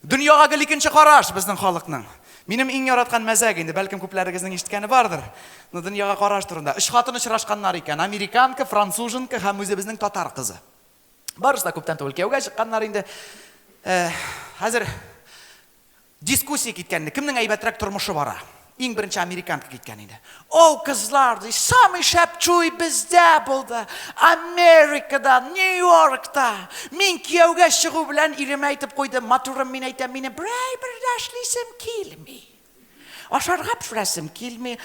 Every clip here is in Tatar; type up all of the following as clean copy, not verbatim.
Dunyoga ikkinchi qarash bizning xalqning. Mening eng yaratgan mazag endi, balkim ko'plaringizning eshitgani bordir. Dunyoga qarash turida ish xotini uchrashganlar ekan, amerikanka, fransuzanka ham o'zi bizning tatar qizi. Barcha ko'pdan to'g'ri kuyovga chiqqanlar endi hozir diskussiya ketganda kimning aybatrak turmushi bor? Eng birinchi amerikanka ketgan edi. O qizlar, samый shapchuy bizda bo'ldi. Amerikada, New Yorkda. Men kuyovga chiqib bilan irim aytib qo'ydim. Maturim men aytam, meni bir dashlisim kelmi. Osharg'ab shurasim kelmi,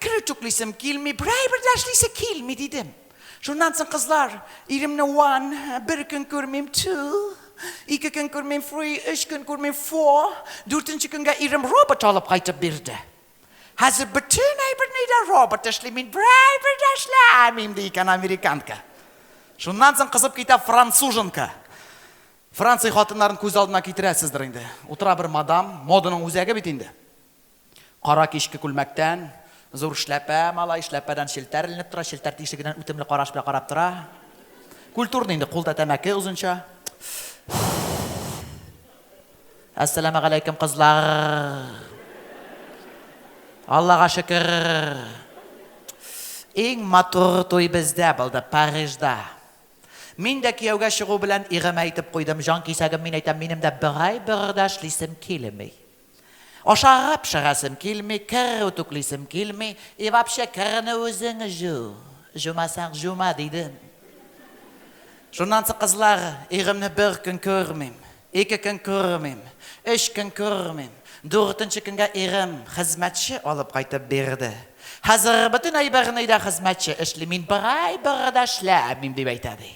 kirituqlisim kelmi, bir dashlisi kelmi dedim. Shundan so'ng qizlar, irimni bir kun ko'rmim, 2 kun ko'rmim, 3 kun ko'rmim, 4, 4-chi kunga irim robot olib qaytib berdi. Hozir butunay bir nida robot ishlayman, bir dashlamim deykan amerikanka. Shundan so'ng qizib ketib fransuzanka. Fransiya xotinlarini ko'z oldiga keltirasizdir endi. O'tira bir madam, modaning o'ziga bitindi. Qora kishki kulmakdan, zo'r ishlapa, mala ishlapadan shiltarinib tura, shiltar teshigidan o'timli qarash bilan qarab tura. Kulturni endi qo'lda tamaki uzuncha. Assalomu alaykum qizlar. Allohga shukr. Eng motor to'y bizda bo'ldi, Parijda. Men de kuyovga chiqib bilan irim aytib qo'ydim, jon kesagim men aytam, menimda bir dashlisim kelmay. Osharg'ab shirasim kelmay, kir o'tuqlisim kelmay, вообще kirni o'zing jumasang juma dedim. Shundan so'ng qizlar, erimni 1 kun ko'rmim, 2 kun ko'rmim, 3 kun ko'rmim. 4-chi kunga erim xizmatchi olib qaytib berdi. Hozir butun aybarnida xizmatchi ishlayman, bir dashlamim deb aytadi.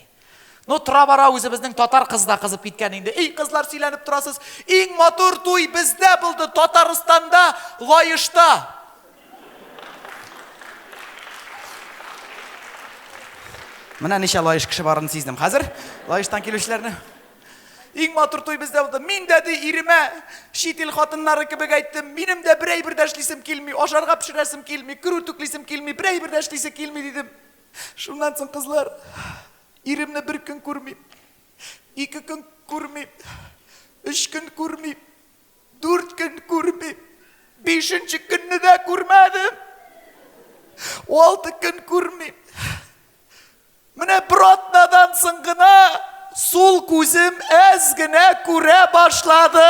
No trabara o'zi bizning tatar qizlar qizib ketgan endi. Ey qizlar siylanib turasiz. Eng motor to'y bizda bo'ldi, Tataristonda, Loyishda. Mana necha Loyish kishi borini sezdim. Hozir Loyishdan kelishlarni. Eng motor to'y bizda bo'ldi. Men dedi irima, shitil xotinlari kabi aytdim. Menimda bir dashlisim kelmay, osharg'a pishirasim kelmay, kirutuklisim kelmay, bir dashlisi kelmay dedim. Shundan so'ng qizlar irimni 1 kun ko'rmim, 2 kun ko'rmim, 3 kun ko'rmim, 4 kun ko'rmim, 5-chi kunni da ko'rmadim, 6 kun ko'rmim. Mana birotnadan so'nggina so'l ko'zim ozgina ko'ra boshladi.